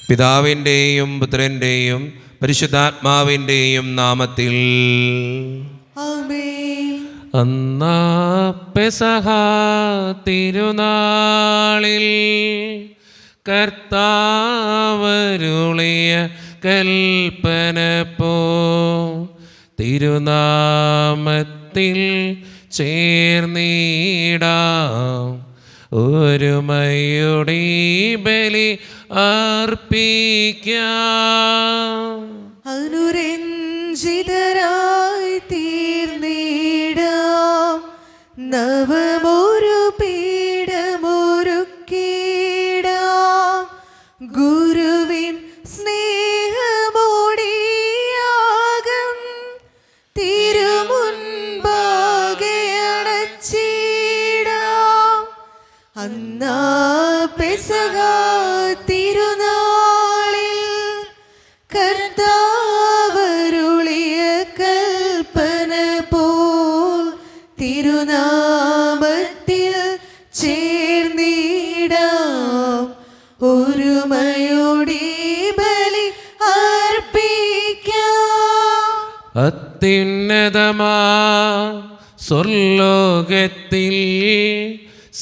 പിതാവിൻ്റെയും പുത്രൻ്റെയും പരിശുദ്ധാത്മാവിൻ്റെയും നാമത്തിൽ ആമേൻ. അന്നാ പെസഹ തിരുനാളിൽ കർത്താവരുളിയ കൽപ്പന പോ തിരുനാമത്തിൽ ചേർന്നിടാം ഒരുമയുടെ ബലി അർപ്പിക്കാം. അനുരഞ്ജിതരായി തീർന്നിടാം നവമൊരു പീഠമൊരുക്കിടാം ഗുരുവിൻ സ്നേഹമോടിയാകം തിരുമുൻപാകെ അണച്ചിടാം. അന്നാ പെസഹ തിരുനാളിൽ കർത്താവരുളിയ കൽപ്പന പോൽ തിരുനാമത്തിൽ ചേർന്നിടാം ഒരുമയോടെ ബലി അർപ്പിക്കാം. അത്യുന്നതമാ സ്വർലോകത്തിൽ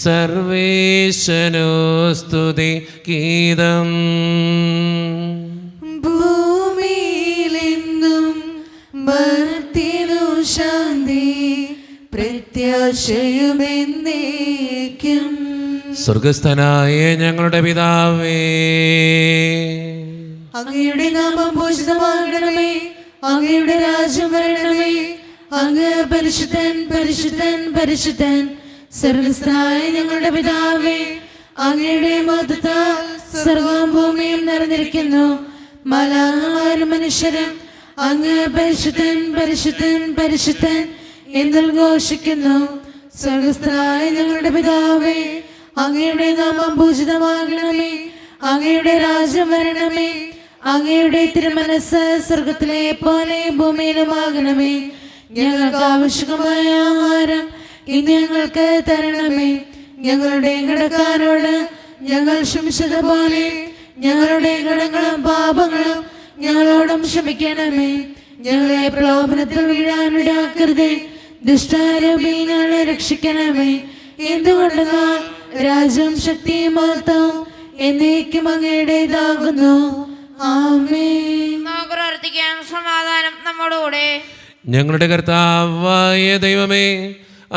സർവേശനോ സ്തുതി ഗീതം. ഭൂമിയിലെന്നും മർത്യനു ശാന്തി പ്രത്യാശയുമെന്നേക്കും. സ്വർഗസ്ഥനായ ഞങ്ങളുടെ പിതാവേ, അങ്ങയുടെ നാമം പൂജിതമാകണമേ, അങ്ങയുടെ രാജ്യം വരണമേ, അങ്ങ് പരിശുദ്ധൻ പരിശുദ്ധൻ പരിശുദ്ധൻ. സ്വർഗസ്ഥനായ ഞങ്ങളുടെ പിതാവേ, അങ്ങയുടെ മഹത്വത്താൽ സർവ്വവും ഭൂമിയും നിറഞ്ഞിരിക്കുന്നു. മലാന്മാരും മനുഷ്യരും അങ്ങ് പരിശുദ്ധൻ പരിശുദ്ധൻ പരിശുദ്ധൻ എന്ന് ഘോഷിക്കുന്നു. സ്വർഗസ്ഥനായ ഞങ്ങളുടെ പിതാവേ, അങ്ങയുടെ നാമം പൂജിതമാകണമേ, അങ്ങയുടെ രാജ്യം വരണമേ, അങ്ങയുടെ തിരുമനസ്സ് സ്വർഗത്തിലെ പോലെ ഭൂമിയിലുമാകണമേ. ഞങ്ങൾക്ക് ആവശ്യമായ ആഹാരം ഇന്ന് ഞങ്ങൾക്ക് തരണമേ. ഞങ്ങളുടെ കടക്കാരോട് ഞങ്ങൾ ക്ഷമിച്ചതുപോലെ ഞങ്ങളുടെ കടങ്ങളും പാപങ്ങളും ഞങ്ങളോടും ക്ഷമിക്കണമേ. ഞങ്ങളെ പ്രലോഭനത്തിൽ വീഴാനിടയാക്കരുതേ, ദുഷ്ടാരൂപിയിൽ ഞങ്ങളെ രക്ഷിക്കണമേ. എന്തുകൊണ്ടെന്നാൽ രാജ്യം ശക്തിയും മഹത്വവും എന്നേക്കും അങ്ങയുടേതാകുന്നു. ആമേൻ. നമുക്ക് പ്രാർത്ഥിക്കാം. സമാധാനം നമ്മോടുകൂടെ. ഞങ്ങളുടെ കർത്താവായ ദൈവമേ,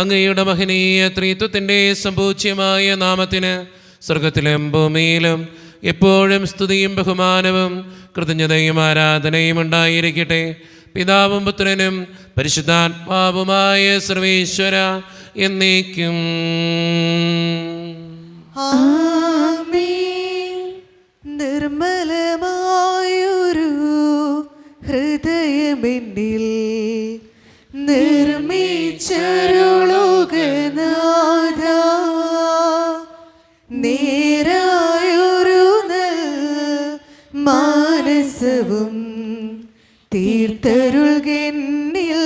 അങ്ങയുടെ മഹനീയ ത്രിത്വത്തിൻ്റെ സമ്പൂജ്യമായ നാമത്തിന് സ്വർഗത്തിലും ഭൂമിയിലും എപ്പോഴും സ്തുതിയും ബഹുമാനവും കൃതജ്ഞതയും ആരാധനയും ഉണ്ടായിരിക്കട്ടെ. പിതാവും പുത്രനും പരിശുദ്ധാത്മാവുമായ സർവേശ്വര എന്നേക്കും. ആമേൻ. നിർമ്മലമായൊരു ഹൃദയമെന്നിൽ നിർമ്മിച്ചരുളുകനാഥ, നേരായൊരു നൽ മാനസവും തീർത്തരുൾകെന്നിൽ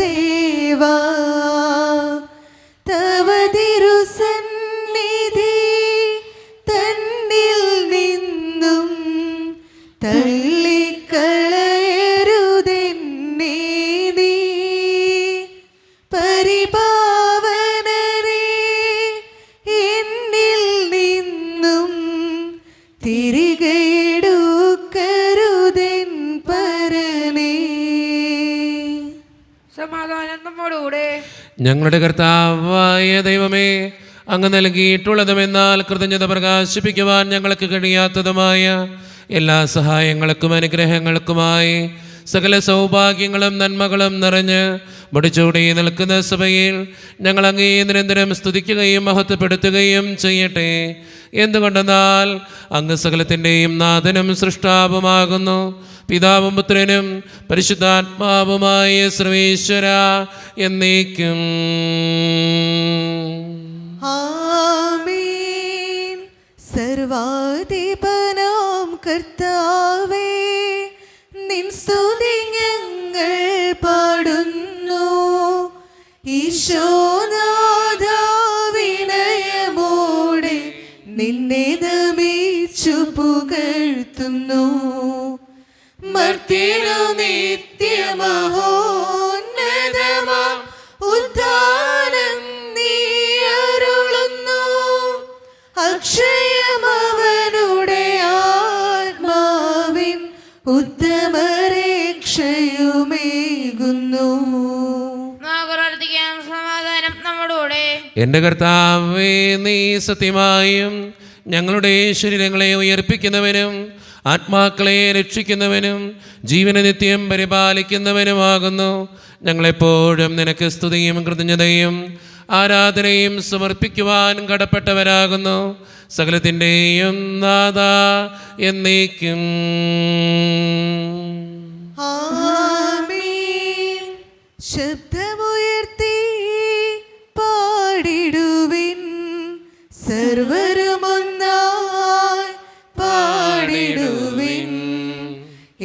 ദേവാ. തവ തിരുസന്നിധി തന്നിൽ നിന്നും തള്ളിക്കളയരുതെന്നേ നീ. പരിപാവനനേ, എന്നിൽ നിന്നും തിരികെ എടുക്കരുതെൻ പരനേ. സമാധാനം നമ്മോടുകൂടെ. ഞങ്ങളുടെ കർത്താവായ ദൈവമേ, അങ്ങ് നൽകിയിട്ടുള്ളതുമെന്നാൽ കൃതജ്ഞത പ്രകാശിപ്പിക്കുവാൻ ഞങ്ങൾക്ക് കഴിയാത്തതുമായ എല്ലാ സഹായങ്ങൾക്കും അനുഗ്രഹങ്ങൾക്കുമായി സകല സൗഭാഗ്യങ്ങളും നന്മകളും നിറഞ്ഞ് മുടിച്ചൂടി നിൽക്കുന്ന സഭയിൽ ഞങ്ങൾ അങ്ങേ നിരന്തരം സ്തുതിക്കുകയും മഹത്വപ്പെടുത്തുകയും ചെയ്യട്ടെ. എന്തുകൊണ്ടെന്നാൽ അങ്ങ് സകലത്തിൻ്റെയും നാഥനും സൃഷ്ടാവുമാകുന്നു. പിതാവും പുത്രനും പരിശുദ്ധാത്മാവുമായ സർവേശ്വര എന്നേക്കും. ആമേൻ. സർവാധിപനാം കർത്താവേ, നിൻ സ്തുതി ഞങ്ങൾ പാടുന്നു. ഈശോനാഥ വിനയമോടെ നിന്നെ നമിച്ചിടുന്നു. സ്തുതിച്ചു പുകഴ്ത്തുന്നു. മർത്യനു നിത്യമഹോന്നതമാ ഉദ്ധാനം നീ അരുളുന്നു. അക്ഷയമവനുടെ ആത്മാവിൻ ഉത്തമരക്ഷയുമേകുന്നു. പ്രാർത്ഥിക്കാം. സമാധാനം നമ്മോടുകൂടെ. എൻ്റെ കർത്താവേ, നീ സത്യമായും ഞങ്ങളുടെ ശരീരങ്ങളെ ഉയർപ്പിക്കുന്നവനും ആത്മാക്കളെ രക്ഷിക്കുന്നവനും ജീവനെ നിത്യം പരിപാലിക്കുന്നവനുമാകുന്നു. ഞങ്ങളെപ്പോഴും നിനക്ക് സ്തുതിയും കൃതജ്ഞതയും ആരാധനയും സമർപ്പിക്കുവാൻ കടപ്പെട്ടവരാകുന്നു. സകലത്തിൻ്റെയും നാഥ എന്നേക്കും. ആമേൻ. ശബ്ദമുയർത്തി പാടിടുവിൻ, സർവരുമൊന്നായി പാടിടുവിൻ.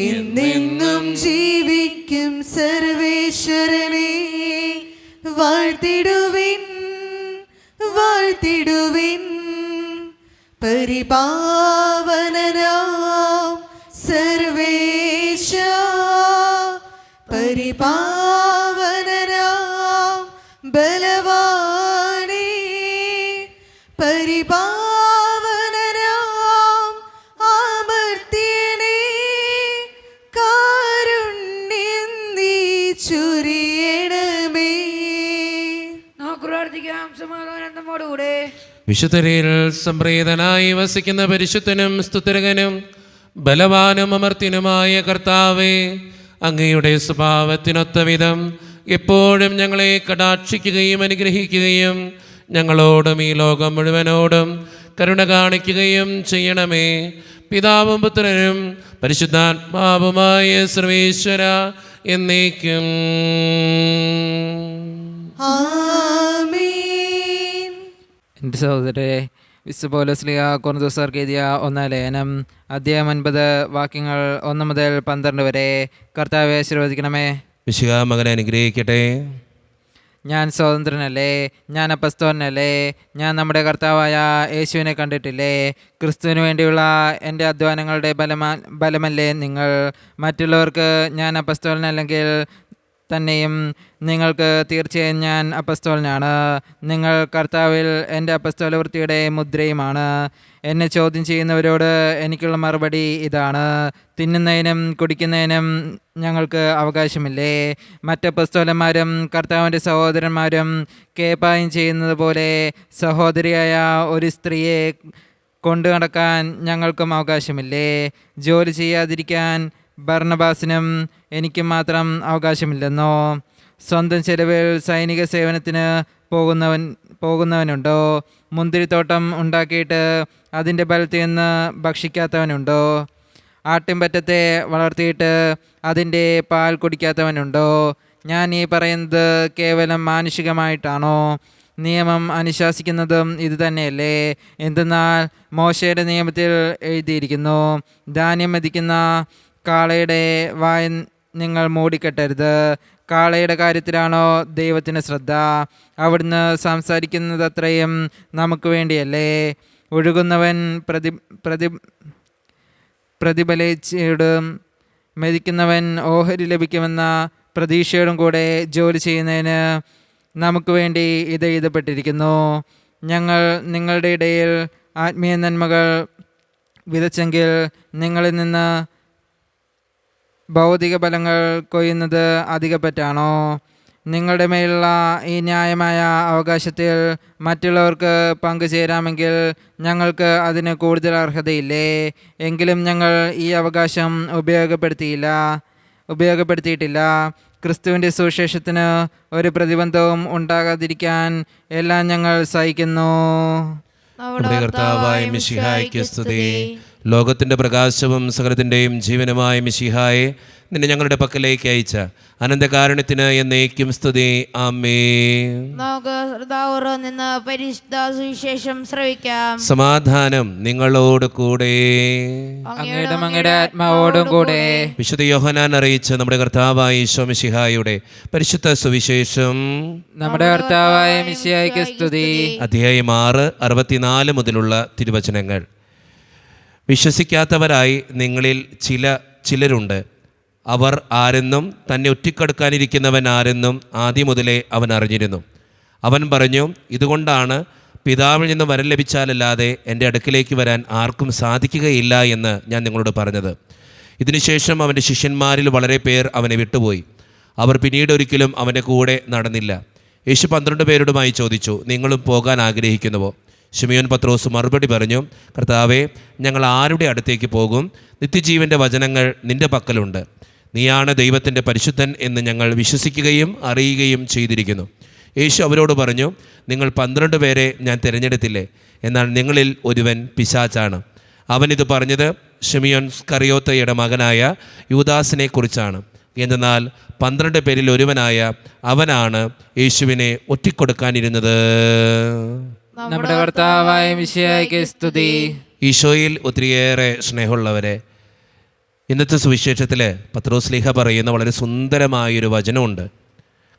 എന്നെന്നും ജീവിക്കും സർവേശ്വരനെ വാഴ്ത്തിടുവിൻ, വാഴ്ത്തിടുവിൻ. പരിപാവനനാം സർവേശ, പരിപാവനനാം ബലവാനേ, പരിപാവനനാം അമർത്യനേ, കാരുണ്യം നീ ചൊരിയണമേ. നമുക്ക് പ്രാർത്ഥിക്കാം. സമാധാനം നമ്മോടുകൂടെ. വിശുദ്ധരിൽ സംപ്രീതനായി വസിക്കുന്ന പരിശുദ്ധനും സ്തുതിരകനും ബലവാനും അമർത്യനുമായ കർത്താവേ, അങ്ങയുടെ സ്വഭാവത്തിനൊത്ത വിധം എപ്പോഴും ഞങ്ങളെ കടാക്ഷിക്കുകയും അനുഗ്രഹിക്കുകയും ഞങ്ങളോടും ഈ ലോകം മുഴുവനോടും കരുണ കാണിക്കുകയും ചെയ്യണമേ. പിതാവും പുത്രനും പരിശുദ്ധാത്മാവുമായ സർവേശ്വര എന്നേക്കും. ആമേൻ. എൻ്റെ സഹോദരരെ, വിശുദ്ധ പൗലോസ്ലീഹ കൊറിന്തോസ്യർക്ക് എഴുതിയ 1 ലേഖനം അധ്യായം 9 വാക്യങ്ങൾ 1 മുതൽ 12 വരെ. കർത്താവെ ആശീർവദിക്കണമേ. മിശിഹാ മകനെ അനുഗ്രഹിക്കട്ടെ. ഞാൻ സ്വതന്ത്രനല്ലേ? ഞാൻ അപ്പസ്തോലനല്ലേ? ഞാൻ നമ്മുടെ കർത്താവായ യേശുവിനെ കണ്ടിട്ടില്ലേ? ക്രിസ്തുവിന് വേണ്ടിയുള്ള എൻ്റെ അധ്വാനങ്ങളുടെ ബലമല്ലേ നിങ്ങൾ? മറ്റുള്ളവർക്ക് ഞാൻ അപ്പസ്തോലനല്ലെങ്കിൽ തന്നെയും നിങ്ങൾക്ക് തീർച്ചയായും ഞാൻ അപ്പസ്തോലനാണ്. നിങ്ങൾ കർത്താവിൽ എൻ്റെ അപ്പസ്തോല വൃത്തിയുടെ മുദ്രയുമാണ്. എന്നെ ചോദ്യം ചെയ്യുന്നവരോട് എനിക്കുള്ള മറുപടി ഇതാണ്: തിന്നുന്നതിനും കുടിക്കുന്നതിനും ഞങ്ങൾക്ക് അവകാശമില്ലേ? മറ്റപ്പസ്തോലന്മാരും കർത്താവിൻ്റെ സഹോദരന്മാരും കേപ്പായും ചെയ്യുന്നത് പോലെ സഹോദരിയായ ഒരു സ്ത്രീയെ കൊണ്ടു നടക്കാൻ ഞങ്ങൾക്കും അവകാശമില്ലേ? ജോലി ചെയ്യാതിരിക്കാൻ ബർണബാസിനും എനിക്കും മാത്രം അവകാശമില്ലെന്നോ? സ്വന്തം ചെലവിൽ സൈനിക സേവനത്തിന് പോകുന്നവനുണ്ടോ? മുന്തിരിത്തോട്ടം ഉണ്ടാക്കിയിട്ട് അതിൻ്റെ ബലത്തിൽ നിന്ന് ഭക്ഷിക്കാത്തവനുണ്ടോ? ആട്ടിൻപറ്റത്തെ വളർത്തിയിട്ട് അതിൻ്റെ പാൽ കുടിക്കാത്തവനുണ്ടോ? ഞാൻ ഈ പറയുന്നത് കേവലം മാനുഷികമായിട്ടാണോ? നിയമം അനുശാസിക്കുന്നതും ഇത് തന്നെയല്ലേ? എന്തെന്നാൽ മോശയുടെ നിയമത്തിൽ എഴുതിയിരിക്കുന്നു, ധാന്യം മെതിക്കുന്ന കാളയുടെ വായ നിങ്ങൾ മൂടിക്കെട്ടരുത്. കാളയുടെ കാര്യത്തിലാണോ ദൈവത്തിന് ശ്രദ്ധ? അവിടുന്ന് സംസാരിക്കുന്നതത്രയും നമുക്ക് വേണ്ടിയല്ലേ? ഒഴുകുന്നവൻ പ്രതിഫലിച്ചിടും, മെതിക്കുന്നവൻ ഓഹരി ലഭിക്കുമെന്ന പ്രതീക്ഷയോടും കൂടെ ജോലി ചെയ്യുന്നതിന് നമുക്ക് വേണ്ടി ഇത് എഴുതപ്പെട്ടിരിക്കുന്നു. ഞങ്ങൾ നിങ്ങളുടെ ഇടയിൽ ആത്മീയ നന്മകൾ വിതച്ചെങ്കിൽ നിങ്ങളിൽ നിന്ന് ഭൗതിക ഫലങ്ങൾ കൊയ്യുന്നത് അധികപ്പറ്റാണോ? നിങ്ങളുടെ മേലുള്ള ഈ ന്യായമായ അവകാശത്തിൽ മറ്റുള്ളവർക്ക് പങ്കുചേരാമെങ്കിൽ ഞങ്ങൾക്ക് അതിന് കൂടുതൽ അർഹതയില്ലേ? എങ്കിലും ഞങ്ങൾ ഈ അവകാശം ഉപയോഗപ്പെടുത്തിയിട്ടില്ല. ക്രിസ്തുവിൻ്റെ സുവിശേഷത്തിന് ഒരു പ്രതിബന്ധവും ഉണ്ടാകാതിരിക്കാൻ എല്ലാം ഞങ്ങൾ സഹിക്കുന്നു. നമ്മുടെ കർത്താവായ മിശിഹായ്ക്ക് സ്തുതി. ലോകത്തിൻ്റെ പ്രകാശവും സകലത്തിൻ്റെയും ജീവനുമായ മിശിഹായെ നിന്നെ ഞങ്ങളുടെ പക്കലേക്ക് അയച്ച അനന്തകാരുണ്യത്തിന് എന്നേക്കും സ്തുതി. ആമേൻ. നമുക്ക് ശ്രദ്ധാപൂർവ്വം നിന്ന് പരിശുദ്ധ സുവിശേഷം ശ്രവിക്കാം. സമാധാനം നിങ്ങളോട് കൂടെ. അങ്ങയുടെ ആത്മാവോടും കൂടെ. വിശുദ്ധ യോഹന്നാൻ അറിയിച്ച നമ്മുടെ കർത്താവായ ഈശോ മിശിഹായുടെ പരിശുദ്ധ സുവിശേഷം. നമ്മുടെ കർത്താവായ മിശിഹായ്ക്ക് സ്തുതി. അധ്യായം 6 64 മുതലുള്ള തിരുവചനങ്ങൾ. വിശ്വസിക്കാത്തവരായി നിങ്ങളിൽ ചിലരുണ്ട്. അവർ ആരെന്നും തന്നെ ഒറ്റിക്കൊടുക്കാനിരിക്കുന്നവൻ ആരെന്നും ആദ്യം മുതലേ അവൻ അറിഞ്ഞിരുന്നു. അവൻ പറഞ്ഞു, ഇതുകൊണ്ടാണ് പിതാവിൽ നിന്ന് വരം ലഭിച്ചാലല്ലാതെ എൻ്റെ അടുക്കിലേക്ക് വരാൻ ആർക്കും സാധിക്കുകയില്ല എന്ന് ഞാൻ നിങ്ങളോട് പറഞ്ഞത്. ഇതിനുശേഷം അവൻ്റെ ശിഷ്യന്മാരിൽ വളരെ പേർ അവനെ വിട്ടുപോയി. അവർ പിന്നീട് ഒരിക്കലും അവൻ്റെ കൂടെ നടന്നില്ല. യേശു 12 പേരോടുമായി ചോദിച്ചു, നിങ്ങളും പോകാൻ ആഗ്രഹിക്കുന്നുവോ? ശിമയോൻ പത്രോസ് മറുപടി പറഞ്ഞു, കർത്താവേ, ഞങ്ങൾ ആരുടെ അടുത്തേക്ക് പോകും? നിത്യജീവൻ്റെ വചനങ്ങൾ നിൻ്റെ പക്കലുണ്ട്. നീയാണ് ദൈവത്തിൻ്റെ പരിശുദ്ധൻ എന്ന് ഞങ്ങൾ വിശ്വസിക്കുകയും അറിയുകയും ചെയ്തിരിക്കുന്നു. യേശു അവരോട് പറഞ്ഞു, നിങ്ങൾ 12 പേരെ ഞാൻ തിരഞ്ഞെടുത്തില്ലേ? എന്നാൽ നിങ്ങളിൽ ഒരുവൻ പിശാചാണ്. അവനിത് പറഞ്ഞത് ശിമയോൻ സ്കറിയോത്തയുടെ മകനായ യൂദാസിനെ കുറിച്ചാണ്. എന്നാൽ 12 പേരിൽ ഒരുവനായ അവനാണ് യേശുവിനെ ഒറ്റിക്കൊടുക്കാനിരുന്നത്. നമ്മുടെ കർത്താവായ മിശിഹായ്ക്ക് സ്തുതി. ഈശോയിൽ ഒത്തിരിയേറെ സ്നേഹമുള്ളവരെ, ഇന്നത്തെ സുവിശേഷത്തിൽ പത്രോസ്ലീഹ പറയുന്ന വളരെ സുന്ദരമായൊരു വചനമുണ്ട്.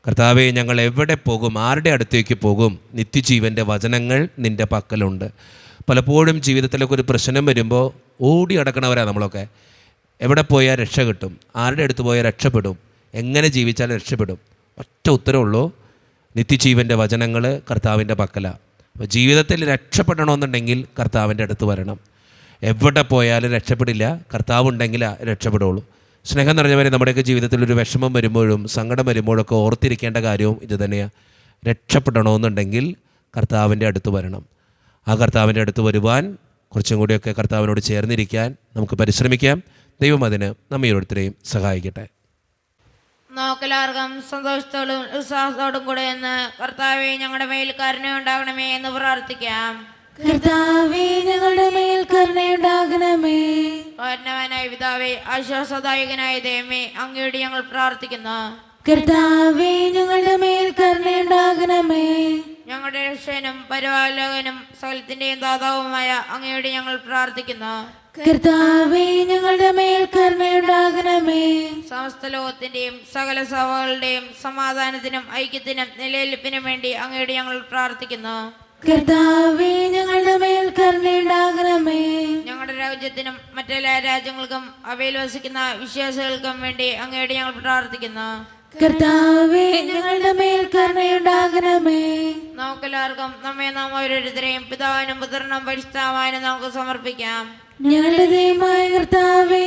കർത്താവെ, ഞങ്ങൾ എവിടെ പോകും? ആരുടെ അടുത്തേക്ക് പോകും? നിത്യജീവൻ്റെ വചനങ്ങൾ നിൻ്റെ പക്കലുണ്ട്. പലപ്പോഴും ജീവിതത്തിലൊക്കെ ഒരു പ്രശ്നം വരുമ്പോൾ ഓടി അടക്കണവരാണ് നമ്മളൊക്കെ. എവിടെ പോയാൽ രക്ഷ കിട്ടും? ആരുടെ അടുത്ത് പോയാൽ രക്ഷപ്പെടും? എങ്ങനെ ജീവിച്ചാൽ രക്ഷപ്പെടും? ഒറ്റ ഉത്തരവുള്ളൂ, നിത്യജീവൻ്റെ വചനങ്ങൾ കർത്താവിൻ്റെ പക്കലാണ്. അപ്പോൾ ജീവിതത്തിൽ രക്ഷപ്പെടണമെന്നുണ്ടെങ്കിൽ കർത്താവിൻ്റെ അടുത്ത് വരണം. എവിടെ പോയാലും രക്ഷപ്പെടില്ല, കർത്താവുണ്ടെങ്കിൽ രക്ഷപ്പെടുള്ളൂ. സ്നേഹം നിറഞ്ഞവരെ, നമ്മുടെയൊക്കെ ജീവിതത്തിൽ ഒരു വിഷമം വരുമ്പോഴും സങ്കടം വരുമ്പോഴൊക്കെ ഓർത്തിരിക്കേണ്ട കാര്യവും ഇത് തന്നെയാണ്. രക്ഷപ്പെടണമെന്നുണ്ടെങ്കിൽ കർത്താവിൻ്റെ അടുത്ത് വരണം. ആ കർത്താവിൻ്റെ അടുത്ത് വരുവാൻ കുറച്ചും കൂടിയൊക്കെ കർത്താവിനോട് ചേർന്നിരിക്കാൻ നമുക്ക് പരിശ്രമിക്കാം. ദൈവം അതിന് നമ്മെ ഓരോരുത്തരെയും സഹായിക്കട്ടെ. നമുക്കെല്ലാവർക്കും സന്തോഷത്തോടും ഉത്സാഹത്തോടും കൂടെ എന്ന് കർത്താവെ, ഞങ്ങളുടെ മേൽ കരുണയുണ്ടാകണമേ എന്ന് പ്രാർത്ഥിക്കാം. കർത്താവേ, ഞങ്ങളുടെ മേൽ കരുണയുണ്ടാകണമേ. കാരണവാനായ പിതാവേ, ആശ്വാസദായകനായ ദൈവമേ, അങ്ങയോട് ഞങ്ങൾ പ്രാർത്ഥിക്കുന്നു. കർത്താവേ, ഞങ്ങളുടെ മേൽ കരുണയുണ്ടാകണമേ. ഞങ്ങളുടെ രക്ഷകനും പരിപാലകനും സകലത്തിന്റെയും ദാതാവുമായ അങ്ങയോട് ഞങ്ങൾ പ്രാർത്ഥിക്കുന്നു. കർത്താവേ, ഞങ്ങളുടെ മേൽ കരുണയുണ്ടാകണമേ. സമസ്ത ലോകത്തിന്റെയും സകല സഭകളുടെയും സമാധാനത്തിനും ഐക്യത്തിനും നിലനിൽപ്പിനും വേണ്ടി അങ്ങയോട് ഞങ്ങൾ പ്രാർത്ഥിക്കുന്നു. കർത്താവേ, ഞങ്ങളുടെ മേൽ കരുണയുണ്ടാകണമേ. ഞങ്ങളുടെ രാജ്യത്തിനും മറ്റെല്ലാ രാജ്യങ്ങൾക്കും അവയിൽ വസിക്കുന്ന വിശ്വാസികൾക്കും വേണ്ടി അങ്ങയോട് ഞങ്ങൾ പ്രാർത്ഥിക്കുന്നു. കർത്താവേ, ഞങ്ങളുടെ മേൽ കരുണയുണ്ടാകണമേ. നമുക്കെല്ലാവർക്കും നാം ഓരോരുത്തരെയും പിതാവിനും പുത്രനും പരിശുദ്ധാത്മാവിനും നമുക്ക് സമർപ്പിക്കാം. ഞങ്ങളുടെ ദൈവമായ കർത്താവേ,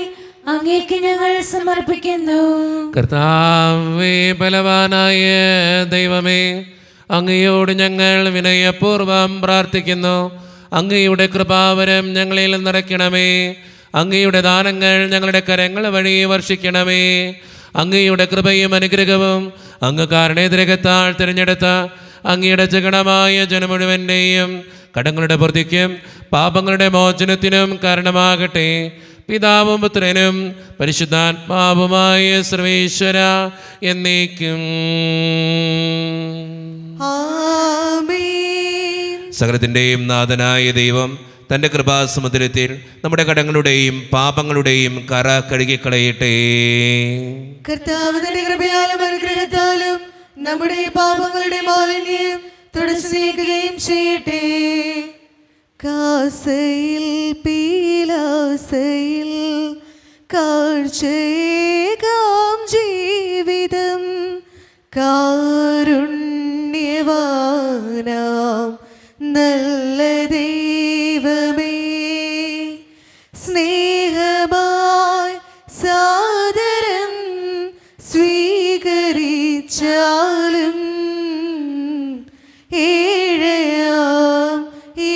അങ്ങേക്ക് ഞങ്ങൾ സമർപ്പിക്കുന്നു. കർത്താവേ, ബലവാനായ ദൈവമേ, അങ്ങയോട് ഞങ്ങൾ വിനയപൂർവ്വം പ്രാർത്ഥിക്കുന്നു. അങ്ങയുടെ കൃപാവരം ഞങ്ങളിൽ നിറയ്ക്കണമേ. അങ്ങയുടെ ദാനങ്ങൾ ഞങ്ങളുടെ കരങ്ങൾ വഴി വർഷിക്കണമേ. അങ്ങയുടെ കൃപയും അനുഗ്രഹവും അങ്ങ് കാരണേതരകത്താൽ തിരഞ്ഞെടുത്ത അങ്ങയുടെ ജഗണമായ ജനം മുഴുവൻ്റെയും കടങ്ങളുടെ പൂർത്തിക്കും പാപങ്ങളുടെ മോചനത്തിനും കാരണമാകട്ടെ. പിതാവും പുത്രനും പരിശുദ്ധാത്മാവുമായ സർവേശ്വര എന്നേക്കും. ആമേൻ. സകലത്തിൻ്റെയും നാഥനായ ദൈവം തൻ്റെ കൃപാസമുദ്രത്തിൽ നമ്മുടെ കടങ്ങളുടെയും പാപങ്ങളുടെയും കറ കഴുകിക്കളയട്ടെ. കർത്താവ് തന്റെ കൃപയാലും അനുഗ്രഹത്താലും നമ്മുടെ പാപങ്ങളുടെ മാലിന്യം തുടച്ചു നീക്കുകയും ചെയ്യട്ടെ. കാസയിൽ പീലാസയിൽ കാഴ്ചയേകാം ജീവിതം കാരുണ്യവാനാം നല്ല ദൈവമേ, സ്നേഹമായി സാദരം സ്വീകരിച്ചാലും ഏഴയാം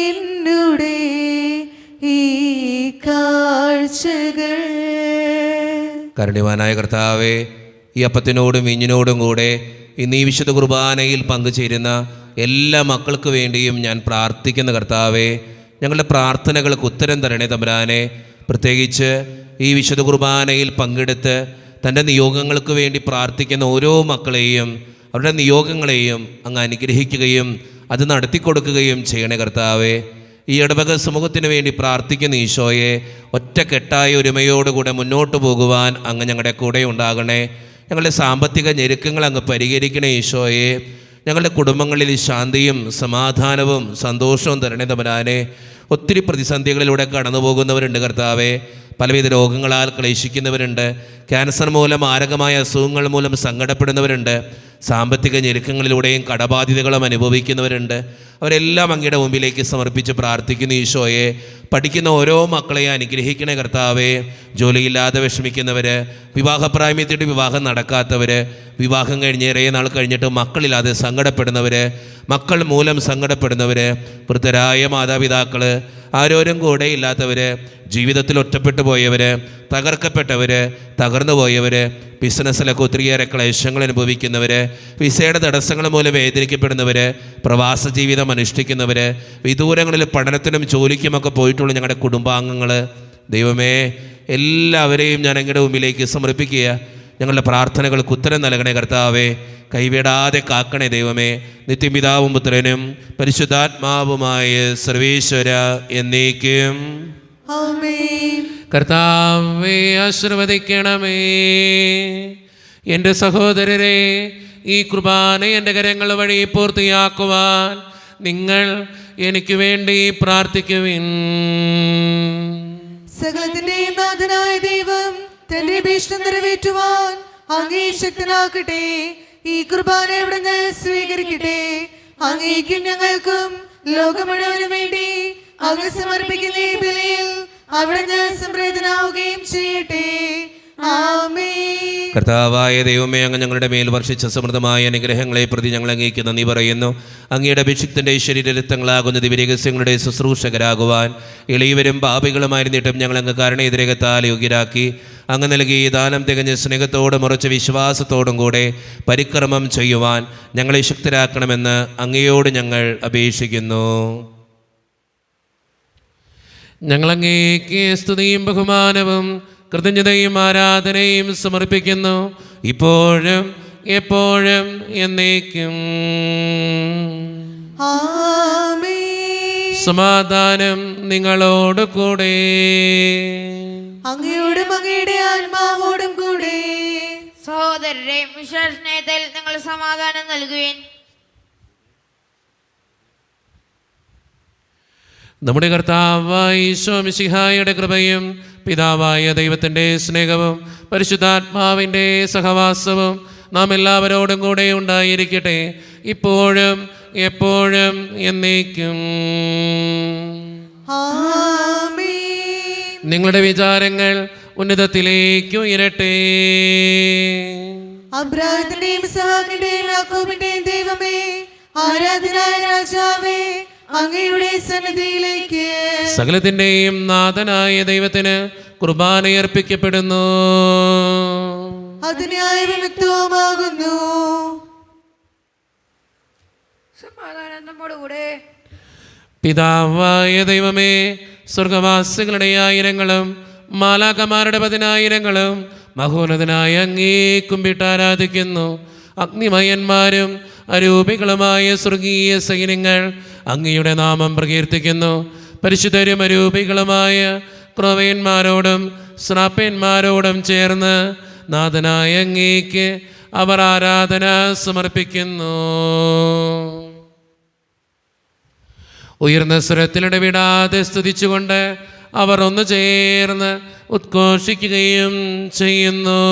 എന്നുടെ ഈ കാഴ്ചകൾ. കാരുണ്യവാനായ കർത്താവേ, ഈ അപ്പത്തിനോടും വീഞ്ഞിനോടും കൂടെ ഇന്ന് ഈ വിശുദ്ധ കുർബാനയിൽ പങ്കുചേരുന്ന എല്ലാ മക്കൾക്ക് വേണ്ടിയും ഞാൻ പ്രാർത്ഥിക്കുന്ന കർത്താവേ, ഞങ്ങളുടെ പ്രാർത്ഥനകൾക്ക് ഉത്തരം തരണേ തമ്പുരാനെ. പ്രത്യേകിച്ച് ഈ വിശുദ്ധ കുർബാനയിൽ പങ്കെടുത്ത് തൻ്റെ നിയോഗങ്ങൾക്ക് വേണ്ടി പ്രാർത്ഥിക്കുന്ന ഓരോ മക്കളെയും അവരുടെ നിയോഗങ്ങളെയും അങ്ങ് അനുഗ്രഹിക്കുകയും അത് നടത്തിക്കൊടുക്കുകയും ചെയ്യണേ കർത്താവേ. ഈ ഇടവക സമൂഹത്തിന് വേണ്ടി പ്രാർത്ഥിക്കുന്ന ഈശോയെ ഒറ്റക്കെട്ടായ ഒരുമയോടുകൂടെ മുന്നോട്ട് പോകുവാൻ അങ്ങ് ഞങ്ങളുടെ കൂടെ ഉണ്ടാകണേ. ഞങ്ങളുടെ സാമ്പത്തിക ഞെരുക്കങ്ങൾ അങ്ങ് പരിഹരിക്കണേ ഈശോയെ. ഞങ്ങളുടെ കുടുംബങ്ങളിൽ ശാന്തിയും സമാധാനവും സന്തോഷവും തരണേ തമ്പുരാനെ. ഒത്തിരി പ്രതിസന്ധികളിലൂടെ കടന്നു പോകുന്നവരുണ്ട് കർത്താവേ. പലവിധ രോഗങ്ങളാൽ ക്ലേശിക്കുന്നവരുണ്ട്. ക്യാൻസർ മൂലം, മാരകമായ അസുഖങ്ങൾ മൂലം സങ്കടപ്പെടുന്നവരുണ്ട്. സാമ്പത്തിക ഞെരുക്കങ്ങളിലൂടെയും കടബാധ്യതകളും അനുഭവിക്കുന്നവരുണ്ട്. അവരെല്ലാം അങ്ങയുടെ മുമ്പിലേക്ക് സമർപ്പിച്ച് പ്രാർത്ഥിക്കുന്നു ഈശോയെ. പഠിക്കുന്ന ഓരോ മക്കളെയും അനുഗ്രഹിക്കണേ കർത്താവേ. ജോലിയില്ലാതെ വിഷമിക്കുന്നവർ, വിവാഹപ്രായമെത്തിയിട്ട് വിവാഹം നടക്കാത്തവർ, വിവാഹം കഴിഞ്ഞ് ഏറെ നാൾ കഴിഞ്ഞിട്ട് മക്കളില്ലാതെ സങ്കടപ്പെടുന്നവർ, മക്കൾ മൂലം സങ്കടപ്പെടുന്നവർ, വൃദ്ധരായ മാതാപിതാക്കൾ, ആരോരും കൂടെ ഇല്ലാത്തവർ, ജീവിതത്തിൽ ഒറ്റപ്പെട്ടു പോയവർ, തകർക്കപ്പെട്ടവർ, തകർന്നു പോയവർ, ബിസിനസ്സിലൊക്കെ ഒത്തിരിയേറെ ക്ലേശങ്ങൾ അനുഭവിക്കുന്നവർ, വിസയുടെ തടസ്സങ്ങൾ മൂലം വേദനിക്കപ്പെടുന്നവർ, പ്രവാസ ജീവിതം അനുഷ്ഠിക്കുന്നവർ, വിദൂരങ്ങളിൽ പഠനത്തിനും ജോലിക്കുമൊക്കെ പോയിട്ടുള്ള ഞങ്ങളുടെ കുടുംബാംഗങ്ങൾ, ദൈവമേ എല്ലാവരെയും ഞാൻ അങ്ങയുടെ മുമ്പിലേക്ക് സമർപ്പിക്കുക. ഞങ്ങളുടെ പ്രാർത്ഥനകൾക്ക് ഉത്തരം നൽകണേ കർത്താവേ. കൈവിടാതെ കാക്കണേ ദൈവമേ. നിത്യപിതാവും പുത്രനും പരിശുദ്ധാത്മാവുമായ സർവേശ്വര എന്നേക്കും ആമേൻ. കർത്താവേ ആശീർവദിക്കണമേ. എൻ്റെ സഹോദരരെ, ഈ കുർബാന എൻ്റെ കരങ്ങൾ വഴി പൂർത്തിയാക്കുവാൻ നിങ്ങൾ എനിക്ക് വേണ്ടി പ്രാർത്ഥിക്കുവിൻ. സകലത്തിന്റെയും നാഥനായ ദൈവം തന്റെ ഭീഷണി നിറവേറ്റുവാൻ അങ്ങേ ശക്തനാക്കട്ടെ. ഈ കുർബാന എവിടുന്ന് സ്വീകരിക്കട്ടെ. അങ്ങേക്കും ഞങ്ങൾക്കും ലോകം മുഴുവനും വേണ്ടി അങ്ങ് സമർപ്പിക്കുന്ന ഈ ബലിയിൽ അവിടുന്ന് സംപ്രീതനാവുകയും ചെയ്യട്ടെ. ആമേൻ. കർത്താവായ ദൈവമേ, അങ്ങ് ഞങ്ങളുടെ മേൽ വർഷിച്ച സമൃദ്ധമായ അനുഗ്രഹങ്ങളെ പ്രതി ഞങ്ങൾ അങ്ങേക്ക് നന്ദി പറയുന്നു. അങ്ങയുടെ അഭിഷിക്തൻ്റെ ശരീരരക്തങ്ങളാകുന്ന ദിവ്യരഹസ്യങ്ങളുടെ ശുശ്രൂഷകരാകുവാൻ എളിയവരും പാപികളുമായിരുന്നിട്ടും ഞങ്ങൾ അങ്ങ് കാരണേതിരകത്താൽ യോഗ്യരാക്കി. അങ്ങ് നൽകിയ ദാനം തികഞ്ഞ സ്നേഹത്തോടും ഉറച്ച വിശ്വാസത്തോടും കൂടെ പരിക്രമം ചെയ്യുവാൻ ഞങ്ങളെ ശക്തരാക്കണമെന്ന് അങ്ങയോട് ഞങ്ങൾ അപേക്ഷിക്കുന്നു. ഞങ്ങളങ്ങേക്ക് സ്തുതിയും ബഹുമാനവും കൃതജ്ഞതയും ആരാധനയും സമർപ്പിക്കുന്നു, ഇപ്പോഴും എപ്പോഴും എന്നേക്കും. ആമേൻ. സമാധാനം നിങ്ങളോട് കൂടെ. അങ്ങയോടും അങ്ങയുടെ ആത്മാവോടും കൂടെ. സഹോദരരെ, വിശ്വാസനേതൽ നിങ്ങൾ സമാധാനം നൽകുവിൻ. നമ്മുടെ കർത്താവായ ഈശോ മിശിഹായുടെ കൃപയും പിതാവായ ദൈവത്തിൻ്റെ സ്നേഹവും പരിശുദ്ധാത്മാവിൻ്റെ സഹവാസവും നാം എല്ലാവരോടും കൂടെ ഉണ്ടായിരിക്കട്ടെ, ഇപ്പോഴും എപ്പോഴും എന്നേക്കും. ആമേൻ. നിങ്ങളുടെ വിചാരങ്ങൾ ഉന്നതത്തിലേക്ക് ഉയരട്ടെ. അബ്രാഹത്തിന്റെയും ഇസ്ഹാക്കിന്റെയും യാക്കോബിന്റെയും ദൈവമേ, ആരാധനായ രാജാവേ, അങ്ങയുടെ സന്നിധിയിലേക്ക് സകലത്തിൻ്റെയും നാഥനായ ദൈവത്തിന് കുർബാനയർപ്പിക്കപ്പെടുന്നു. അത് ന്യായവിമുക്തവുമാകുന്നു. സമാധാനം നമ്മോടുകൂടെ. പിതാവായ ദൈവമേ, സ്വർഗവാസികളുടെ ആയിരങ്ങളും മാലാകമാരുടെ 10,000ങ്ങളും മഹോന്നതനായ അങ്ങേ കുമ്പിട്ട് ആരാധിക്കുന്നു. അഗ്നിമയന്മാരും അരൂപികളുമായ സ്വർഗീയ സൈന്യങ്ങൾ അങ്ങയുടെ നാമം പ്രകീർത്തിക്കുന്നു. പരിശുദ്ധരും അരൂപികളുമായ ക്രോവയന്മാരോടും ശ്രാപ്പന്മാരോടും ചേർന്ന് നാഥനായ അങ്ങേക്ക് അവർ ആരാധന സമർപ്പിക്കുന്നു. ഉയർന്ന സ്വരത്തിലിടവിടാതെ സ്തുതിച്ചുകൊണ്ട് അവർ ഒന്ന് ചേർന്ന് ഉദ്ഘോഷിക്കുകയും ചെയ്യുന്നു.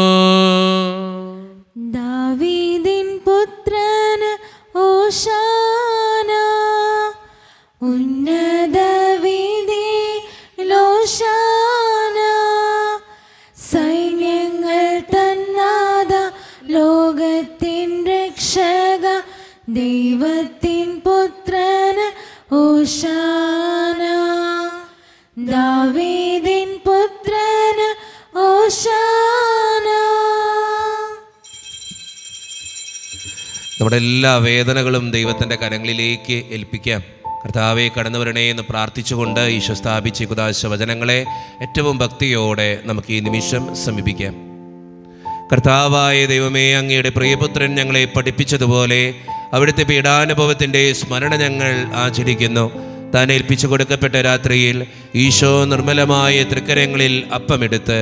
ദാവീദിൻ പുത്രൻ ഓശാന, ഉന്നത വീതിയിലോശാന. സൈന്യങ്ങൾ തന്നാഥ, ലോകത്തിൻ രക്ഷക, ദൈവത്തിൻ പുത്രൻ ഓശാന. ദാവീദിൻ പുത്രൻ ഓശാന. നമ്മുടെ എല്ലാ വേദനകളും ദൈവത്തിൻ്റെ കരങ്ങളിലേക്ക് ഏൽപ്പിക്കാം. കർത്താവെ കടന്നു വരണേ എന്ന് പ്രാർത്ഥിച്ചുകൊണ്ട് ഈശോ സ്ഥാപിച്ച കുദാശ വചനങ്ങളെ ഏറ്റവും ഭക്തിയോടെ നമുക്ക് ഈ നിമിഷം സമീപിക്കാം. കർത്താവായ ദൈവമേ, അങ്ങയുടെ പ്രിയപുത്രൻ ഞങ്ങളെ പഠിപ്പിച്ചതുപോലെ അവിടുത്തെ പീഡാനുഭവത്തിൻ്റെ സ്മരണ ഞങ്ങൾ ആചരിക്കുന്നു. താൻ ഏൽപ്പിച്ചു കൊടുക്കപ്പെട്ട രാത്രിയിൽ ഈശോ നിർമ്മലമായ തൃക്കരങ്ങളിൽ അപ്പമെടുത്ത്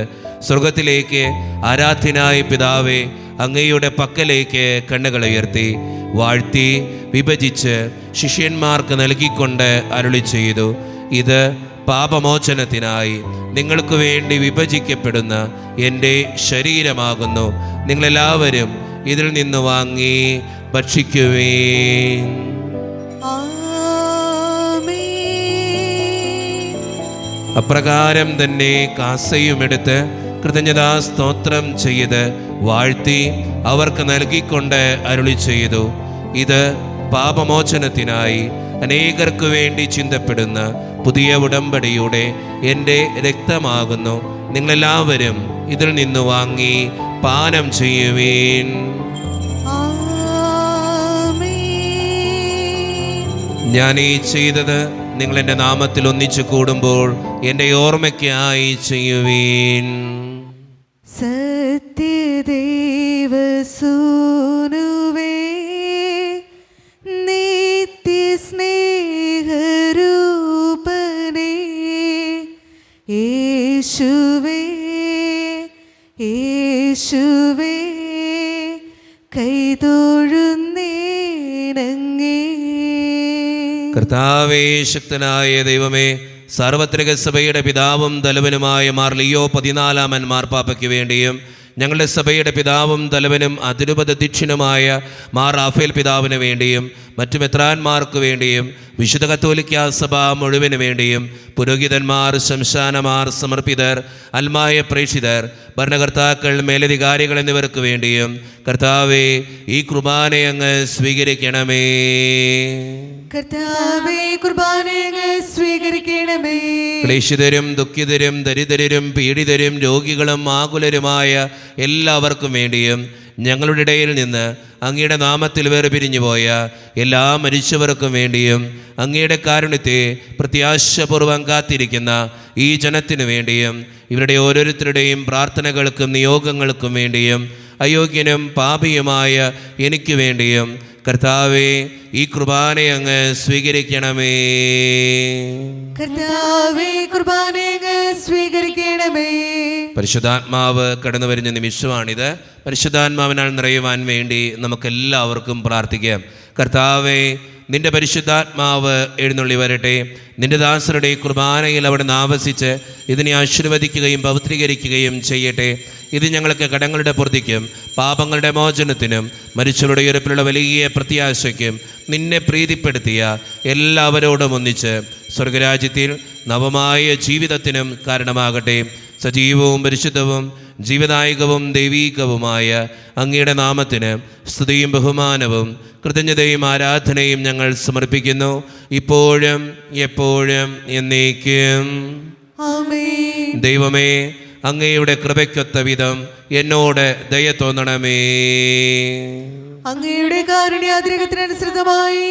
സ്വർഗത്തിലേക്ക് ആരാധ്യനായ പിതാവേ അങ്ങയുടെ പക്കലേക്ക് കണ്ണുകൾ ഉയർത്തി വാഴ്ത്തി വിഭജിച്ച് ശിഷ്യന്മാർക്ക് നൽകിക്കൊണ്ട് അരുളി ചെയ്തു, ഇത് പാപമോചനത്തിനായി നിങ്ങൾക്ക് വേണ്ടി വിഭജിക്കപ്പെടുന്ന എൻ്റെ ശരീരമാകുന്നു. നിങ്ങളെല്ലാവരും ഇതിൽ നിന്ന് വാങ്ങി ഭക്ഷിക്കുവേൻ. അപ്രകാരം തന്നെ കാസയുമെടുത്ത് കൃതജ്ഞതാ സ്തോത്രം ചെയ്ത് വാഴ്ത്തി അവർക്ക് നൽകിക്കൊണ്ട് അരുളി ചെയ്തു, ഇത് പാപമോചനത്തിനായി അനേകർക്ക് വേണ്ടി ചിന്തപ്പെടുന്ന പുതിയ ഉടമ്പടിയുടെ എൻ്റെ രക്തമാകുന്നു. നിങ്ങളെല്ലാവരും ഇതിൽ നിന്ന് വാങ്ങി പാനം ചെയ്യുവേൻ. ഞാൻ ഈ ചെയ്തത് നിങ്ങൾ എൻ്റെ നാമത്തിൽ ഒന്നിച്ചു കൂടുമ്പോൾ എൻ്റെ ഓർമ്മയ്ക്കായി ചെയ്യുവീൻ. സത്യദേവസൂനുവേ, നിത്യസ്നേഹരൂപനേ, യേശുവേ യേശുവേ, കൈതൊഴുന്നേനങ്ങേ. കർത്താവേ, ശക്തനായ ദൈവമേ, സാർവത്രിക സഭയുടെ പിതാവും തലവനുമായ മാർ ലിയോ 14 മാർപ്പാപ്പയ്ക്ക് വേണ്ടിയും ഞങ്ങളുടെ സഭയുടെ പിതാവും തലവനും അതിരൂപതധ്യക്ഷനുമായ മാർ റാഫേൽ പിതാവിന് വേണ്ടിയും മറ്റു മെത്രാന്മാർക്ക് വേണ്ടിയും വിശുദ്ധ കത്തോലിക്കാ സഭ മുഴുവന് വേണ്ടിയും പുരോഹിതന്മാർ, ശംശാനമാർ, സമർപ്പിതർ, അൽമായ പ്രേക്ഷിതർ, ഭരണകർത്താക്കൾ, മേലധികാരികൾ എന്നിവർക്ക് വേണ്ടിയും കർത്താവേ, ഈ കുർബാനയെ അങ്ങ് സ്വീകരിക്കണമേ. കർത്താവേ, കുർബാനയെ അങ്ങ് സ്വീകരിക്കണമേ. ക്ലേശിതരും ദുഃഖിതരും ദരിദ്രരും പീഡിതരും രോഗികളും ആകുലരുമായ എല്ലാവർക്കും വേണ്ടിയും ഞങ്ങളുടെ ഇടയിൽ നിന്ന് അങ്ങയുടെ നാമത്തിൽ വേർപിരിഞ്ഞുപോയ എല്ലാ മരിച്ചവർക്കും വേണ്ടിയും അങ്ങയുടെ കാരുണ്യത്തെ പ്രത്യാശപൂർവ്വം കാത്തിരിക്കുന്ന ഈ ജനത്തിനു വേണ്ടിയും ഇവരുടെ ഓരോരുത്തരുടെയും പ്രാർത്ഥനകൾക്കും നിയോഗങ്ങൾക്കും വേണ്ടിയും അയോഗ്യനും പാപിയുമായ എനിക്ക് വേണ്ടിയും കർത്താവേ, ഈ കുർബാനയെ അങ്ങ് സ്വീകരിക്കണമേ. കർത്താവേ, കുർബാനയെ അങ്ങ് സ്വീകരിക്കണമേ. പരിശുദ്ധാത്മാവ് കടന്നു വരുന്ന നിമിഷമാണിത്. പരിശുദ്ധാത്മാവിനാൽ നിറയുവാൻ വേണ്ടി നമുക്കെല്ലാവർക്കും പ്രാർത്ഥിക്കാം. കർത്താവേ, നിന്റെ പരിശുദ്ധാത്മാവ് എഴുന്നള്ളി വരട്ടെ. നിന്റെ ദാസരുടെ കുർബാനയിൽ അവിടെ ആവസിച്ച് ഇതിനെ ആശീർവദിക്കുകയും പവിത്രീകരിക്കുകയും ചെയ്യട്ടെ. ഇത് ഞങ്ങൾക്ക് കടങ്ങളുടെ പൂർത്തിക്കും പാപങ്ങളുടെ മോചനത്തിനും മരിച്ചവരുടെ ഉയർപ്പിലുള്ള വലിയ പ്രത്യാശയ്ക്കും നിന്നെ പ്രീതിപ്പെടുത്തിയ എല്ലാവരോടും ഒന്നിച്ച് സ്വർഗരാജ്യത്തിൽ നവമായ ജീവിതത്തിനും കാരണമാകട്ടെ. സജീവവും പരിശുദ്ധവും ജീവദായകവും ദൈവീകവുമായ അങ്ങയുടെ നാമത്തിന് സ്തുതിയും ബഹുമാനവും കൃതജ്ഞതയും ആരാധനയും ഞങ്ങൾ സമർപ്പിക്കുന്നു, ഇപ്പോഴും എപ്പോഴും എന്നേക്കും. ആമേൻ. ദൈവമേ, അങ്ങയുടെ കൃപയ്ക്കൊത്ത വിധം എന്നോട് ദയ തോന്നണമേ. അങ്ങയുടെ കാരുണ്യാതിരകത്തിനനുസൃതമായി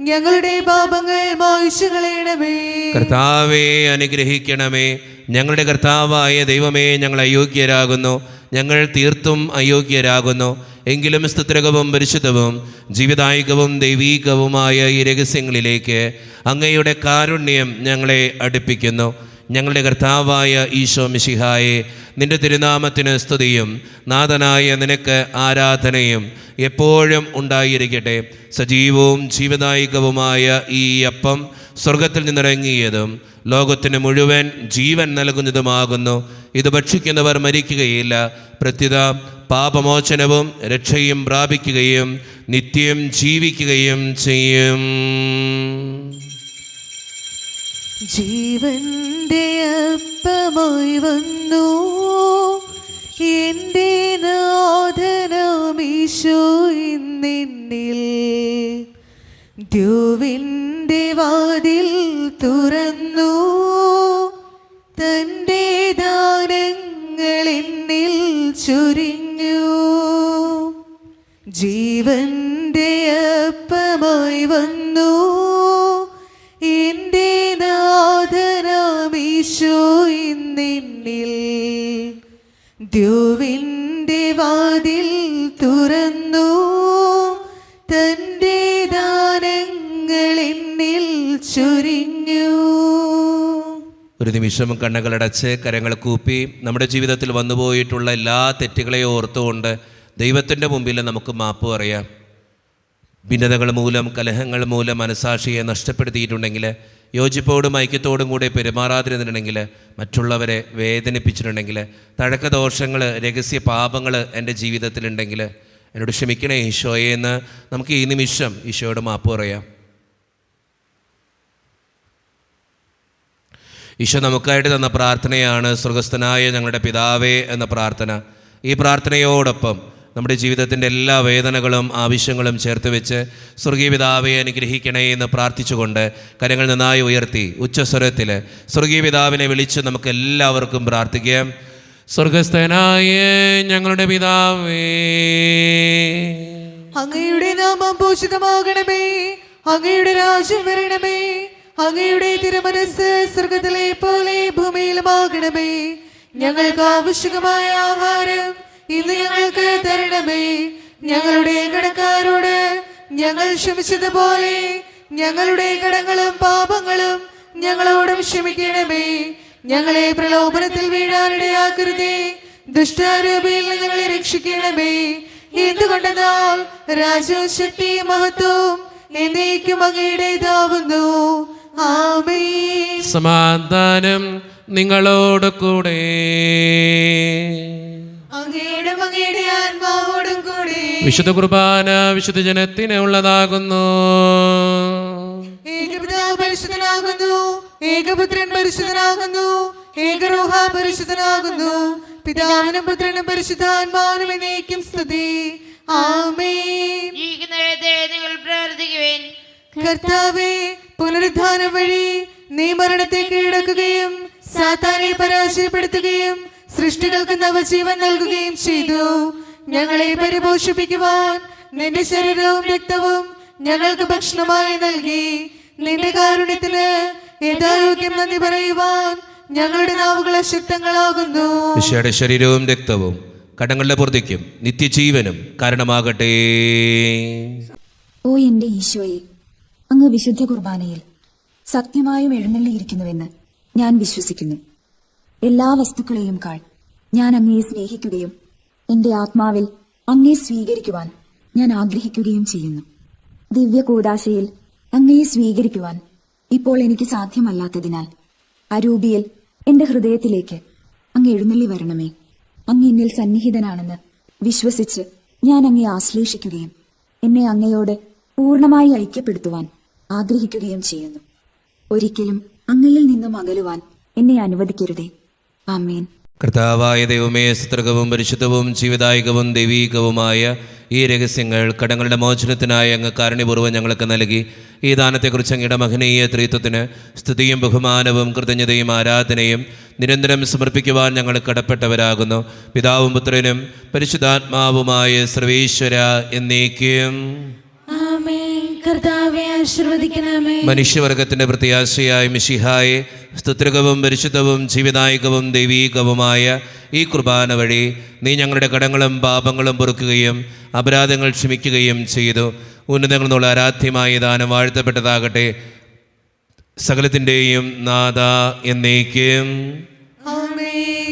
ഞങ്ങളുടെ പാപങ്ങൾ മായ്ച്ചു കളയണമേ. കർത്താവേ, അനുഗ്രഹിക്കണമേ. ഞങ്ങളുടെ കർത്താവായ ദൈവമേ, ഞങ്ങൾ അയോഗ്യരാകുന്നു, ഞങ്ങൾ തീർത്തും അയോഗ്യരാകുന്നു. എങ്കിലും സ്തുത്രകവും പരിശുദ്ധവും ജീവദായകവും ദൈവീകവുമായ ഈ രഹസ്യങ്ങളിലേക്ക് അങ്ങയുടെ കാരുണ്യം ഞങ്ങളെ അടുപ്പിക്കുന്നു. ഞങ്ങളുടെ കർത്താവായ ഈശോ മിശിഹായെ, നിന്റെ തിരുനാമത്തിന് സ്തുതിയും നാഥനായ നിനക്ക് ആരാധനയും എപ്പോഴും ഉണ്ടായിരിക്കട്ടെ. സജീവവും ജീവദായകവുമായ ഈ അപ്പം സ്വർഗത്തിൽ നിന്നിറങ്ങിയതും ലോകത്തിന് മുഴുവൻ ജീവൻ നൽകുന്നതുമാകുന്നു. ഇത് ഭക്ഷിക്കുന്നവർ മരിക്കുകയില്ല, പ്രത്യുത പാപമോചനവും രക്ഷയും പ്രാപിക്കുകയും നിത്യം ജീവിക്കുകയും ചെയ്യും. ജീവന്റെ അപ്പമായി വന്നു എൻ്റെ നാഥനാമീശോ ഇന്നെന്നിൽ ദ്യോവിൻ്റെ വാതിൽ തുറന്നു, തൻ്റെ ദാനങ്ങൾ എന്നിൽ ചൊരിഞ്ഞു. ജീവന്റെ അപ്പമായി വന്നു എൻ്റെ നാഥനാമീശോ ഇന്നെന്നിൽ ദ്യോവിൻ്റെ വാതിൽ തുറന്നു, തൻ്റെ ദാനങ്ങൾ എന്നിൽ ചൊരിഞ്ഞു. ഒരു നിമിഷം കണ്ണുകളടച്ച് കരങ്ങൾ കൂപ്പി നമ്മുടെ ജീവിതത്തിൽ വന്നുപോയിട്ടുള്ള എല്ലാ തെറ്റുകളെയും ഓർത്തുകൊണ്ട് ദൈവത്തിൻ്റെ മുമ്പിൽ നമുക്ക് മാപ്പ് പറയാം. ഭിന്നതകൾ മൂലം, കലഹങ്ങൾ മൂലം മനസാക്ഷിയെ നഷ്ടപ്പെടുത്തിയിട്ടുണ്ടെങ്കിൽ യോജിപ്പോടും ഐക്യത്തോടും കൂടെ പെരുമാറാതിരുന്നിട്ടുണ്ടെങ്കിൽ, മറ്റുള്ളവരെ വേദനിപ്പിച്ചിട്ടുണ്ടെങ്കിൽ, തഴക്കദോഷങ്ങൾ, രഹസ്യ പാപങ്ങൾ എൻ്റെ ജീവിതത്തിലുണ്ടെങ്കിൽ എന്നോട് ക്ഷമിക്കണേ ഈശോയെ എന്ന് നമുക്ക് ഈ നിമിഷം ഈശോയോട് മാപ്പ് പറയാം. ഈശോ നമുക്കായിട്ട് തന്ന പ്രാർത്ഥനയാണ് സ്വർഗസ്ഥനായ ഞങ്ങളുടെ പിതാവേ എന്ന പ്രാർത്ഥന. ഈ പ്രാർത്ഥനയോടൊപ്പം നമ്മുടെ ജീവിതത്തിൻ്റെ എല്ലാ വേദനകളും ആവശ്യങ്ങളും ചേർത്ത് വെച്ച് സ്വർഗീയ പിതാവെ അനുഗ്രഹിക്കണേ എന്ന് പ്രാർത്ഥിച്ചുകൊണ്ട് കരങ്ങൾ നന്നായി ഉയർത്തി ഉച്ചസ്വരത്തിൽ സ്വർഗീയ പിതാവിനെ വിളിച്ച് നമുക്ക് എല്ലാവർക്കും പ്രാർത്ഥിക്കാം. സ്വർഗസ്ഥനായ ഞങ്ങളുടെ പിതാവേ, അങ്ങയുടെ നാമം പൂജിതമാകണമേ, അങ്ങയുടെ രാജ്യം വരണമേ, അങ്ങയുടെ തിരുമനസ്സ് സ്വർഗത്തിലെ പോലെ ഭൂമിയിലുമാകണമേ. ഞങ്ങൾക്ക് ആവശ്യമായ ആഹാരം ഇന്ന് ഞങ്ങൾക്ക് തരണമേ. ഞങ്ങളുടെ കടക്കാരോട് ഞങ്ങൾ ക്ഷമിച്ചതുപോലെ ഞങ്ങളുടെ കടങ്ങളും പാപങ്ങളും ഞങ്ങളോടും ക്ഷമിക്കണമേ. ഞങ്ങളെ പ്രലോഭനത്തിൽ വീഴാനിടയാക്കരുതേ, ദുഷ്ടാരൂപിയിൽ നിന്ന് ഞങ്ങളെ രക്ഷിക്കണമേ. എന്തുകൊണ്ടെന്നാൽ രാജ്യവും ശക്തിയും മഹത്വവും എന്നേക്കും അങ്ങയുടേതാവുന്നു. ആമേൻ. സമാധാനം നിങ്ങളോട് കൂടെ. അങ്ങയുടെ ആത്മാവോടും കൂടി. വിശുദ്ധ കുർബാന വിശുദ്ധ ജനത്തിന് ഉള്ളതാകുന്നു. ഏകപിതാവ് പരിശുദ്ധനാകുന്നു, ഏകപുത്രൻ പരിശുദ്ധനാകുന്നു, ഏകരൂഹ പരിശുദ്ധനാകുന്നു. പിതാവിനും പുത്രനും പരിശുദ്ധാത്മാവിനും എന്നേക്കും സ്തുതി. ആമേൻ. നിങ്ങൾ പ്രാർത്ഥിക്കുവേൻ. കർത്താവേ, പുനരുദ്ധാനം വഴി നീ മരണത്തെ കീഴടക്കുകയും സാത്താനെ പരാജയപ്പെടുത്തുകയും സൃഷ്ടികൾക്ക് നവജീവൻ നൽകുകയും ചെയ്തു. ഞങ്ങളെ പരിപോഷിപ്പിക്കുവാൻ നിന്റെ ശരീരവും രക്തവും ഞങ്ങൾക്ക് ഭക്ഷണമായി നൽകി. നിന്റെ കാരുണ്യത്തിന് യഥായോഗ്യം നന്ദി പറയുവാൻ ഞങ്ങളുടെ നാവുകൾ അശക്തങ്ങളാകുന്നു. ഈശോയുടെ ശരീരവും രക്തവും കടങ്ങളുടെ പൂർത്തിക്കും നിത്യജീവനും കാരണമാകട്ടെ. ഓ എന്റെ ഈശോയെ, അങ്ങ് വിശുദ്ധ കുർബാനയിൽ സത്യമായും എഴുന്നള്ളിയിരിക്കുന്നുവെന്ന് ഞാൻ വിശ്വസിക്കുന്നു. എല്ലാ വസ്തുക്കളെയും കാൾ ഞാൻ അങ്ങയെ സ്നേഹിക്കുകയും എന്റെ ആത്മാവിൽ അങ്ങയെ സ്വീകരിക്കുവാൻ ഞാൻ ആഗ്രഹിക്കുകയും ചെയ്യുന്നു. ദിവ്യ കൂദാശയിൽ അങ്ങയെ സ്വീകരിക്കുവാൻ ഇപ്പോൾ എനിക്ക് സാധ്യമല്ലാത്തതിനാൽ അരൂപിയിൽ എന്റെ ഹൃദയത്തിലേക്ക് അങ്ങ് എഴുന്നള്ളി വരണമേ. അങ്ങ് എന്നിൽ സന്നിഹിതനാണെന്ന് വിശ്വസിച്ച് ഞാൻ അങ്ങയെ ആശ്ലേഷിക്കുകയും എന്നെ അങ്ങയോട് പൂർണ്ണമായി ഐക്യപ്പെടുത്തുവാൻ ആഗ്രഹിക്കുകയും ചെയ്യുന്നു. ഒരിക്കലും അങ്ങയിൽ നിന്നും അകലുവാൻ എന്നെ അനുവദിക്കരുതേ. ആമേൻ. കർത്താവായ ദൈവമേ, സ്ത്രീകവും പരിശുദ്ധവും ജീവദായകവും ദൈവീകവുമായ ഈ രഹസ്യങ്ങൾ കടങ്ങളുടെ മോചനത്തിനായി അങ്ങ് കാരുണ്യപൂർവ്വം ഞങ്ങൾക്ക് നൽകി. ഈ ദാനത്തെക്കുറിച്ച് അങ്ങയുടെ മഹനീയ ത്രിത്വത്തിന് സ്തുതിയും ബഹുമാനവും കൃതജ്ഞതയും ആരാധനയും നിരന്തരം സമർപ്പിക്കുവാൻ ഞങ്ങൾ കടപ്പെട്ടവരാകുന്നു. പിതാവും പുത്രനും പരിശുദ്ധാത്മാവുമായ സർവേശ്വര എന്നേക്കും. കർത്താവെ ആശീർവദിക്കണമേ. മനുഷ്യവർഗത്തിന്റെ പ്രത്യാശയായ മിശിഹായെ, സ്തുത്യവും പരിശുദ്ധവും ജീവദായകവും ദൈവീകവുമായ ഈ കുർബാന വഴി നീ ഞങ്ങളുടെ കടങ്ങളും പാപങ്ങളും പൊറുക്കുകയും അപരാധങ്ങൾ ക്ഷമിക്കുകയും ചെയ്തു. ഉന്നതങ്ങളിൽ നിന്നുള്ള ആരാധ്യമായ ദാനം വാഴ്ത്തപ്പെട്ടതാകട്ടെ. സകലത്തിൻ്റെയും നാഥ എന്നേക്കും.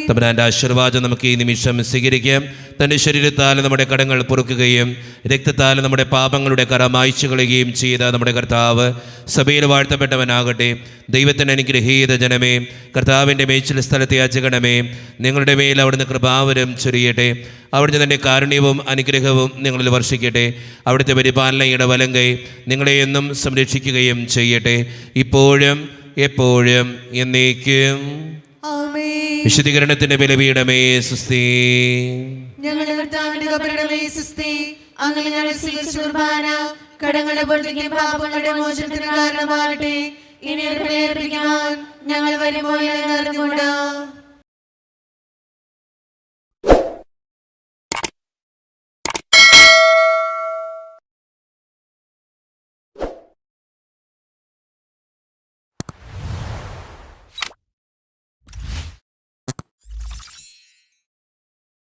തമ്പുരാന്റെ ആശീർവാദം നമുക്ക് ഈ നിമിഷം സ്വീകരിക്കാം. തൻ്റെ ശരീരത്താൽ നമ്മുടെ കടങ്ങൾ പൊറുക്കുകയും രക്തത്താൽ നമ്മുടെ പാപങ്ങളുടെ കറ മായ്ച്ചു കളയുകയും ചെയ്ത നമ്മുടെ കർത്താവ് സഭയിൽ വാഴ്ത്തപ്പെട്ടവനാകട്ടെ. ദൈവത്തിൻ്റെ അനുഗ്രഹീത ജനമേ, കർത്താവിൻ്റെ മേച്ചിൽ സ്ഥലത്തെ യാചകണമേ, നിങ്ങളുടെ മേൽ അവിടുന്ന് കൃപാവരം ചൊരിയട്ടെ. അവിടുന്ന് തൻ്റെ കാരുണ്യവും അനുഗ്രഹവും നിങ്ങളിൽ വർഷിക്കട്ടെ. അവിടുത്തെ പരിപാലനയുടെ വലങ്കൈ നിങ്ങളെ എന്നും സംരക്ഷിക്കുകയും ചെയ്യട്ടെ, ഇപ്പോഴും എപ്പോഴും എന്നേക്കും. വിശുദ്ധീകരണത്തിന്റെ ബലിപീഠമേ സുസ്തി. ഞങ്ങളുടെ കർത്താവിന്റെ കബറിടമേ സുസ്തി. അങ്ങനെ ഞങ്ങൾ സ്വീകരിച്ച കുർബാന കടങ്ങളുടെ പൊറുതിക്കും പാപങ്ങളുടെ മോചനത്തിന് കാരണമാകട്ടെ. ഇനി ഒരു ബലിയർപ്പിക്കുവാൻ ഞങ്ങൾ വരുമ്പോൾ അറിഞ്ഞുകൂടാ.